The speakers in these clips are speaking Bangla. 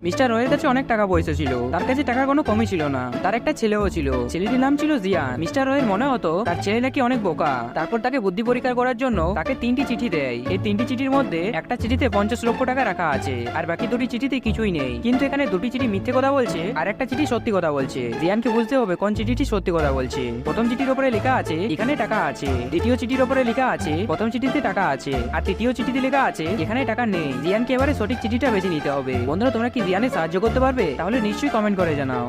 মিস্টার রয়ের কাছে অনেক টাকা পয়সা ছিল, তার কাছে টাকা কোনো কমই ছিল না। তার একটা ছেলেও ছিল, ছেলেটির নাম ছিল জিয়ান। মিস্টার রয়ের মনে হতো তার ছেলে নাকি অনেক বোকা। তারপর তাকে বুদ্ধি পরীক্ষা করার জন্য তাকে 3টি চিঠি দেয়। এই 3টি চিঠির মধ্যে একটা চিঠিতে 50 লক্ষ টাকা রাখা আছে, আর বাকি 2টি চিঠিতে কিছুই নেই। কিন্তু এখানে 2টি চিঠি মিথ্যে কথা বলছে আর একটা চিঠি সত্যি কথা বলছে। জিয়ানকে বুঝতে হবে কোন চিঠিটি সত্যি কথা বলছে। প্রথম চিঠির উপরে লেখা আছে এখানে টাকা আছে, দ্বিতীয় চিঠির উপরে লেখা আছে প্রথম চিঠিতে টাকা আছে, আর তৃতীয় চিঠিতে লেখা আছে এখানে টাকা নেই। জিয়ানকে এবারে সঠিক চিঠিটা বেছে নিতে হবে। বন্ধুরা, তোমরা কি জিয়ানের সাহায্য করতে পারবে? তাহলে নিশ্চয়ই কমেন্ট করে জানাও।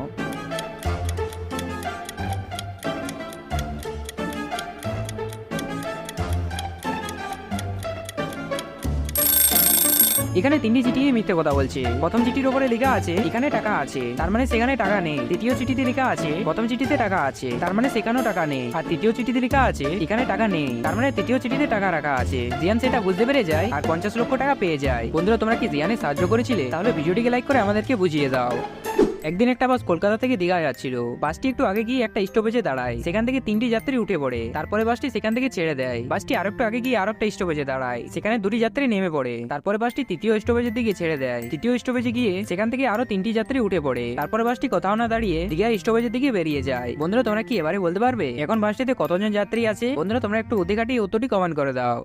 এখানে 3টি চিঠি মিথ্যে কথা বলছে। প্রথম চিঠির উপরে লেখা আছে এখানে টাকা আছে, তার মানে সেখানে টাকা নেই। দ্বিতীয় চিঠিতে লেখা আছে প্রথম চিঠিতে টাকা আছে, তার মানে সেখানেও টাকা নেই। আর তৃতীয় চিঠিতে লেখা আছে এখানে টাকা নেই, তার মানে তৃতীয় চিঠিতে টাকা রাখা আছে। জিয়ান সেটা বুঝতে পেরে যায় আর 50 লক্ষ টাকা পেয়ে যায়। বন্ধুরা, তোমরা কি জিয়ানের সাহায্য করেছিলে? তাহলে ভিডিওটিকে লাইক করে আমাদেরকে বুঝিয়ে দাও। একদিন একটা বাস কলকাতা থেকে দীঘা যাচ্ছিল। বাসটি একটু আগে গিয়ে একটা স্টপেজে দাঁড়ায়। সেখান থেকে 3টি যাত্রী উঠে পড়ে। তারপরে বাসটি সেখান থেকে ছেড়ে দেয়। বাসটি আরেকটু আগে গিয়ে আরেকটা স্টপেজে দাঁড়ায়। সেখানে 2টি যাত্রী নেমে পড়ে। তারপরে বাসটি তৃতীয় স্টপেজের দিকে ছেড়ে দেয়। তৃতীয় স্টপেজে গিয়ে সেখান থেকে আরো 3টি যাত্রী উঠে পড়ে। তারপরে বাসটি কোথাও না দাঁড়িয়ে দীঘা স্টপেজের দিকে বেরিয়ে যায়। বন্ধুরা, তোমরা কি এবারে বলতে পারবে এখন বাসটিতে কতজন যাত্রী আছে? বন্ধুরা, তোমরা একটু বুদ্ধি কাটিয়ে উত্তরটি কমেন্ট করে দাও।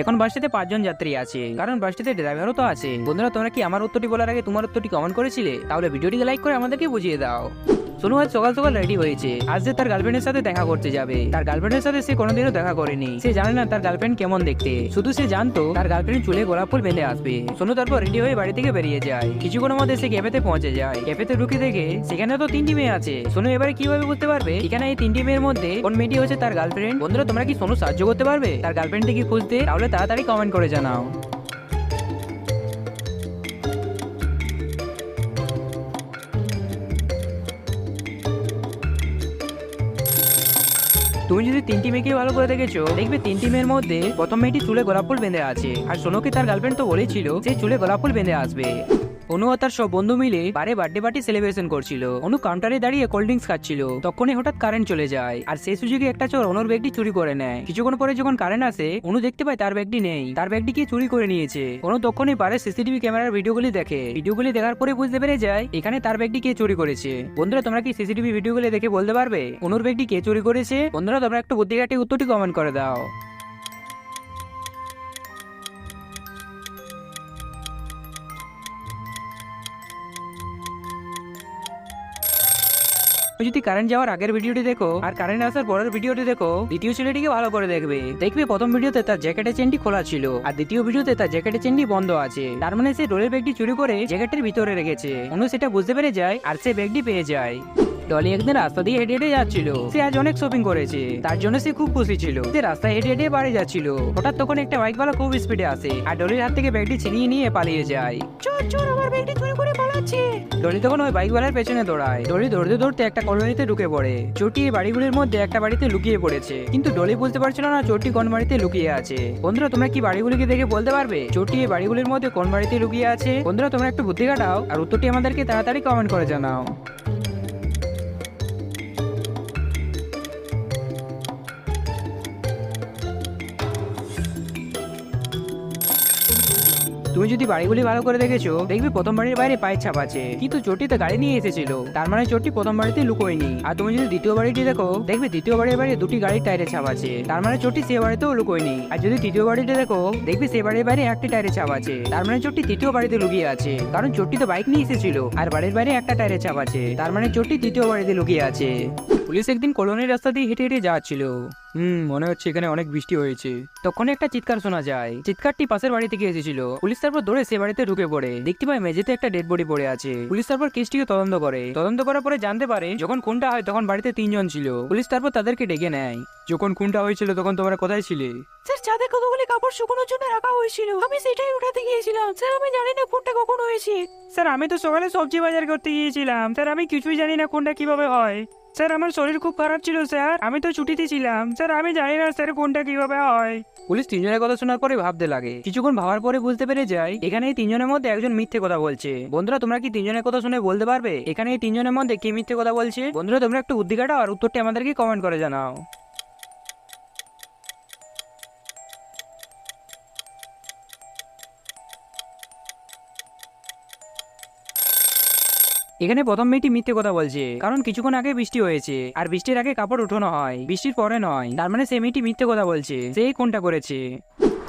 এখন বাসটিতে 5 জন যাত্রী আছে, কারণ বাসটিতে ড্রাইভারও তো আছে। বন্ধুরা, তোমরা কি আমার উত্তরটি বলার আগে তোমার উত্তরটি কমেন্ট করেছিলে? তাহলে ভিডিওটিকে লাইক করে আমাদেরকে বুঝিয়ে দাও। সোনু আজ সকাল সকাল রেডি হয়েছে। আজ যে তার গার্লফ্রেন্ডের সাথে দেখা করতে যাবে। তার গার্লফ্রেন্ডের সাথে সে কোনোদিনও দেখা করেনি। সে জানে না তার গার্লফ্রেন্ড কেমন দেখতে, শুধু সে জানতো তার গার্লফ্রেন্ড চুলে গোলাপ ফুল বেঁধে আসবে। সোনু তারপর রেডি হয়ে বাড়ি থেকে বেরিয়ে যায়। কিছুক্ষণের মধ্যে সে ক্যাফেতে পৌঁছে যায়। ক্যাফেতে ঢুকে দেখে সেখানে তো 3টি মেয়ে আছে। সোনু এবারে কিভাবে বুঝতে পারবে এখানে এই 3টি মেয়ের মধ্যে কোন মেয়েটি হচ্ছে তার গার্লফ্রেন্ড? বন্ধুরা, তোমরা কি সোনু সাহায্য করতে পারবে তার গার্লফ্রেন্ডকে খুঁজতে? তাহলে তাড়াতাড়ি কমেন্ট করে জানাও। তুমি যদি 3টি মেয়েকে ভালো করে দেখেছো, দেখবে 3টি মেয়ের মধ্যে প্রথম মেয়েটি চুলে গোলাপ ফুল বেঁধে আছে। আর সোনুকে তার গার্লফ্রেন্ড তো বলেছিল সে চুলে গোলাপ ফুল বেঁধে আসবে। অনু আর তার সব বন্ধু মিলে বারে বার্থডে পার্টি সেলিব্রেশন করছিল। অনু কাউন্টারে দাঁড়িয়ে কোল্ড ড্রিঙ্কস খাচ্ছিল। তখনই হঠাৎ কারেন্ট চলে যায়, আর সেই সুযোগে একটা চোর অনুর ব্যাগটি চুরি করে নেয়। কিছুক্ষণ পরে যখন কারেন্ট আসে, অনু দেখতে পায় তার ব্যাগটি নেই। তার ব্যাগটি কে চুরি করে নিয়েছে। অনু তখনই পারে সিসিটিভি ক্যামেরার ভিডিওগুলি দেখে। ভিডিওগুলি দেখার পরে বুঝতে পেরে যায় এখানে তার ব্যাগটি কে চুরি করেছে। বন্ধুরা, তোমরা কি সিসিটিভি ভিডিওগুলি দেখে বলতে পারবে অনুর ব্যাগটি কে চুরি করেছে? বন্ধুরা, তোমরা একটু বুদ্ধি কাটিয়ে উত্তরটি কমেন্ট করে দাও। যদি কারেন্ট যাওয়ার আগের ভিডিওটি দেখো আর কারেন্ট আসার পরের ভিডিওটি দেখো, দ্বিতীয় ছেলেটিকে ভালো করে দেখবে। প্রথম ভিডিওতে তার জ্যাকেটের চেনটি খোলা ছিল, আর দ্বিতীয় ভিডিওতে তার জ্যাকেটের চেনটি বন্ধ আছে। তার মানে সে ডলের ব্যাগটি চুরি করে জ্যাকেটের ভিতরে রেখেছে। অনু সেটা বুঝতে পেরে যায় আর সে ব্যাগটি পেয়ে যায়। ডলি একদিন রাস্তা দিয়ে হেঁটে হেঁটে যাচ্ছিল। সে আজ অনেক শপিং করেছে, তার জন্য সে খুব খুশি ছিল। সে রাস্তায় হেঁটে হেঁটে বাড়ি যাচ্ছিল। হঠাৎ তখন একটা বাইকওয়ালা খুব স্পিডে আসে আর ডলির হাত থেকে ব্যাগটি ছিনিয়ে নিয়ে পালিয়ে যায়। চোর চোর, আমার ব্যাগটি চুরি করে পালাচ্ছে। ডলি তখন ওই বাইকওয়ালার পেছনে দৌড়ায়। ডলি দৌড়তে দৌড়তে একটা কলোনিতে ঢুকে পড়ে। চোরটি এই বাড়িগুলির মধ্যে একটা বাড়িতে লুকিয়ে পড়েছে, কিন্তু ডলি বুঝতে পারছিল না চোরটি কোন বাড়িতে লুকিয়ে আছে। বন্ধুরা, তোমরা কি বাড়িগুলিকে দেখে বলতে পারবে চোরটি এই বাড়িগুলির মধ্যে কোন বাড়িতে লুকিয়ে আছে? বন্ধুরা, তোমরা একটু বুদ্ধি কাটাও আর উত্তরটি আমাদেরকে তাড়াতাড়ি কমেন্ট করে জানাও। তুমি যদি বাড়িগুলি ভালো করে দেখেছো, দেখবে প্রথম বাড়ির বাইরে পায়ের ছাপ আছে, কিন্তু চোরটি তো গাড়ি নিয়ে এসেছিল। তার মানে চোরটি প্রথম বাড়িতে লুকোয়নি। আর তুমি যদি দ্বিতীয় বাড়িটি দেখো, দেখবে দ্বিতীয় বাড়ির বাইরে 2টি গাড়ির টায়ারের ছাপ আছে। তার মানে চোরটি সে বাড়িতেও লুকোয়নি। আর যদি তৃতীয় বাড়িটি দেখো, দেখবে সে বাড়ির বাইরে 1টি টায়ারের ছাপ আছে। তার মানে চোরটি তৃতীয় বাড়িতে লুকিয়ে আছে, কারণ চোরটি তো বাইক নিয়ে এসেছিল। আর বাড়ির বাইরে একটা টায়ারের ছাপ আছে, তার মানে চোরটি তৃতীয় বাড়িতে লুকিয়ে আছে। পুলিশ একদিন কলোনির রাস্তা দিয়ে হেঁটে হেঁটে যাচ্ছিল। মনে হচ্ছে এখানে অনেক বৃষ্টি হয়েছে। তখন একটা চিৎকার শোনা যায়। চিৎকারটি পাশের বাড়ি থেকে এসেছিল। পুলিশ তারপর দৌড়ে সে বাড়িতে ঢুকে পড়ে। দেখতে পায় মেঝেতে একটা ডেড বডি পড়ে আছে। পুলিশ তারপর কেসটিকে তদন্ত করে। তদন্ত করার পরে জানতে পারে যখন খুনটা হয় তখন বাড়িতে 3 জন ছিল। পুলিশ তারপর তাদেরকে ডেকে নেয়। যখন খুনটা হয়েছিল তখন তোমরা কোথায় ছিলে? স্যার, ছাদে কতগুলি কাপড় শুকানোর জন্য রাখা হয়েছিল, আমি সেটাই উঠাতে গিয়েছিলাম। স্যার, আমি জানি না কোনটা কখন হয়েছে। স্যার, আমি তো সকালে সবজি বাজার করতে গিয়েছিলাম। স্যার, আমি কিছুই জানি না কোনটা কিভাবে হয়। স্যার আমার শরীর খুব খারাপ ছিল স্যার, আমি তো ছুটিতে ছিলাম স্যার, আমি জানি না স্যার কোনটা কিভাবে হয়। পুলিশ তিনজনের কথা শোনার পরে ভাবতে লাগে। কিছুক্ষণ ভাবার পরে বুঝতে পেরে যায় এখানে এই তিনজনের মধ্যে একজন মিথ্যে কথা বলছে। বন্ধুরা তোমরা কি তিনজনের কথা শুনে বলতে পারবে এখানে এই তিনজনের মধ্যে কে মিথ্যে কথা বলছে? বন্ধুরা তোমরা একটু বুদ্ধি কাটাও আর উত্তরটি আমাদেরকে কমেন্ট করে জানাও। এখানে প্রথম মেয়েটি মিথ্যে কথা বলছে, কারণ কিছুক্ষণ আগে বৃষ্টি হয়েছে আর বৃষ্টির আগে কাপড় উঠানো হয়, বৃষ্টির পরে নয়। তার মানে সে মেয়েটি মিথ্যে কথা বলছে। সে কোনটা করেছে?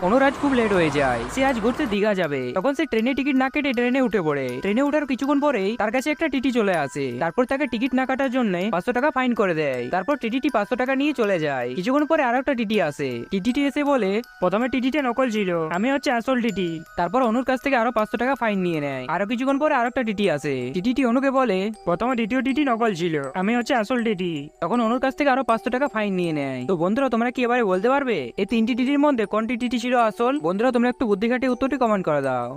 অনুরাজ খুব লেট হয়ে যায়, সে আজ ঘুরতে দীঘা যাবে। তখন সে ট্রেনে টিকিট না কেটে ট্রেনে উঠে পড়ে। ট্রেনে উঠার কিছুক্ষণ পরেই তার কাছে একটা টিটি চলে আসে। তারপর তাকে টিকিট না কাটার জন্য 500 টাকা ফাইন করে দেয়। তারপর টিটিটি 500 টাকা নিয়ে চলে যায়। কিছুক্ষণ পরে আর একটা টিটি আসে। টিটিটি এসে বলে প্রথমে টিটিটা নকল ছিল, আমি হচ্ছে আসল টিটি। তারপর অনুর কাছ থেকে আরো 500 টাকা ফাইন নিয়ে নেয়। আরো কিছুক্ষণ পরে আরেকটা টিটি আসে। টিটিটি অনুকে বলে প্রথমে দ্বিতীয় টিটি নকল ছিল, আমি হচ্ছে আসল টিটি। তখন অনুর কাছ থেকে আরো 500 টাকা ফাইন নিয়ে নেয়। তো বন্ধুরা তোমরা কি এবারে বলতে পারবে এই তিনটি টিটির মধ্যে কোনটি টিটি ছিল আসল? বন্ধুরা তোমরা একটু বুদ্ধি খাটিয়ে উত্তরটি কমেন্ট করে দাও।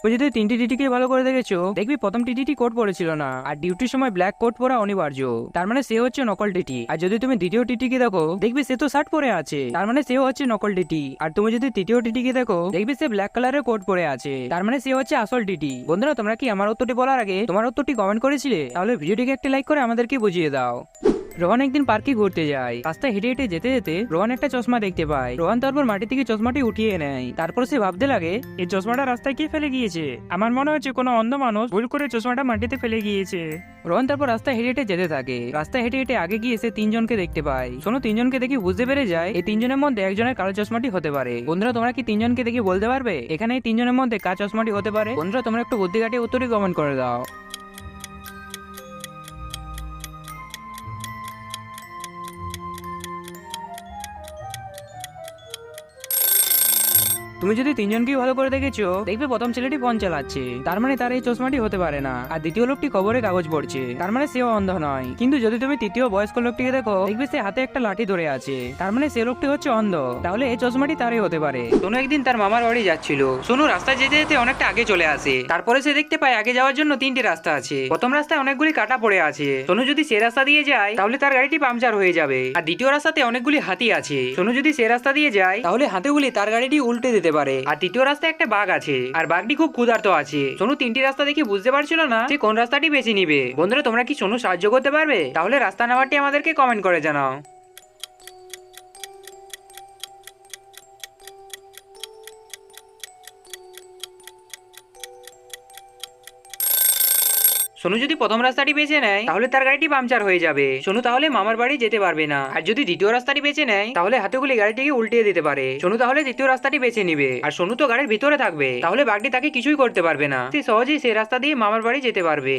তুমি যদি তিনটি টিটিকে ভালো করে দেখেছো, দেখবি প্রথম টিটিটি কোট পরেছিল না আর ডিউটির সময় ব্ল্যাক কোট পরা অনিবার্য। তার মানে সে হচ্ছে নকল টিটি। আর যদি তুমি দ্বিতীয় টিটিকে দেখো, দেখবি সে তো শার্ট পরে আছে, তার মানে সেও হচ্ছে নকল টিটি। আর তুমি যদি তৃতীয় টিটিকে দেখো, দেখবি সে ব্ল্যাক কালারের কোট পরে আছে, তার মানে সে হচ্ছে আসল টিটি। বন্ধুরা তোমরা কি আমার উত্তরটি বলার আগে তোমার উত্তরটি কমেন্ট করেছিলে? তাহলে ভিডিওটিকে একটা লাইক করে আমাদেরকে বুঝিয়ে দাও। রোহন একদিন পার্কে ঘুরতে যায়। রাস্তায় হেঁটে হেঁটে যেতে যেতে রোহন একটা চশমা দেখতে পায়। রোহন তারপর মাটি থেকে চশমাটি উঠিয়ে নেয়। তারপর সে ভাবতে লাগে এই চশমাটা রাস্তায় কে ফেলে গিয়েছে? আমার মনে হচ্ছে কোনো অন্ধ মানুষ ভুল করে চশমাটা মাটিতে ফেলে গিয়েছে। রোহন তারপর রাস্তায় হেঁটে হেঁটে যেতে থাকে। রাস্তায় হেঁটে হেঁটে আগে গিয়ে সে তিনজনকে দেখতে পায়। শোনো তিনজনকে দেখে বুঝতে পেরে যায় এই তিনজনের মধ্যে একজনের কালো চশমাটি হতে পারে। বন্ধুরা তোমরা কি তিনজনকে দেখে বলতে পারবে এখানে এই তিনজনের মধ্যে কার চশমাটি হতে পারে? বন্ধুরা তোমরা একটু বুদ্ধি কাটিয়ে উত্তরটি কমেন্ট করে দাও। তুমি যদি তিনজনকেই ভালো করে দেখেছো, দেখবে প্রথম ছেলেটি ফোন চালাচ্ছে, তার মানে তার এই চশমাটি হতে পারে না। আর দ্বিতীয় লোকটি খবরে কাগজ পড়ছে, তার মানে সেও অন্ধ নয়। কিন্তু যদি তুমি তৃতীয় বয়স্ক লোকটিকে দেখো, দেখবে সে হাতে একটা লাঠি ধরে আছে, তার মানে সে লোকটি হচ্ছে অন্ধ। তাহলে এই চশমাটি তারই হতে পারে। সোনু একদিন তার মামার বাড়ি যাচ্ছিল। সোনু রাস্তায় যেতে যেতে অনেকটা আগে চলে আসে। তারপরে সে দেখতে পায় আগে যাওয়ার জন্য তিনটি রাস্তা আছে। প্রথম রাস্তায় অনেকগুলি কাটা পড়ে আছে। সোনু যদি সে রাস্তা দিয়ে যায় তাহলে তার গাড়িটি পাংচার হয়ে যাবে। আর দ্বিতীয় রাস্তাতে অনেকগুলি হাতি আছে। সোনু যদি সে রাস্তা দিয়ে যায় তাহলে হাতিগুলি তার গাড়িটি উল্টে দিতে পারে। আর তৃতীয় রাস্তায় একটা বাঘ আছে আর বাঘটি খুব ক্ষুধার্ত আছে। সোনু তিনটি রাস্তা দেখে বুঝতে পারছিল না সে কোন রাস্তাটি বেছে নিবে। বন্ধুরা তোমরা কি সোনু সাহায্য করতে পারবে? তাহলে রাস্তা নেওয়ারটি আমাদেরকে কমেন্ট করে জানাও। সোনু যদি প্রথম রাস্তাটি বেছে নেয় তাহলে তার গাড়িটি পাংচার হয়ে যাবে। সোনু তাহলে মামার বাড়ি যেতে পারবে না। আর যদি দ্বিতীয় রাস্তাটি বেছে নেয় তাহলে হাতিগুলি গাড়িটিকে উল্টিয়ে দিতে পারে। সোনু তাহলে দ্বিতীয় রাস্তাটি বেছে নিবে। আর সোনু তো গাড়ির ভিতরে থাকবে, তাহলে বাঘটি তাকে কিছুই করতে পারবে না। সে সহজেই সে রাস্তা দিয়ে মামার বাড়ি যেতে পারবে।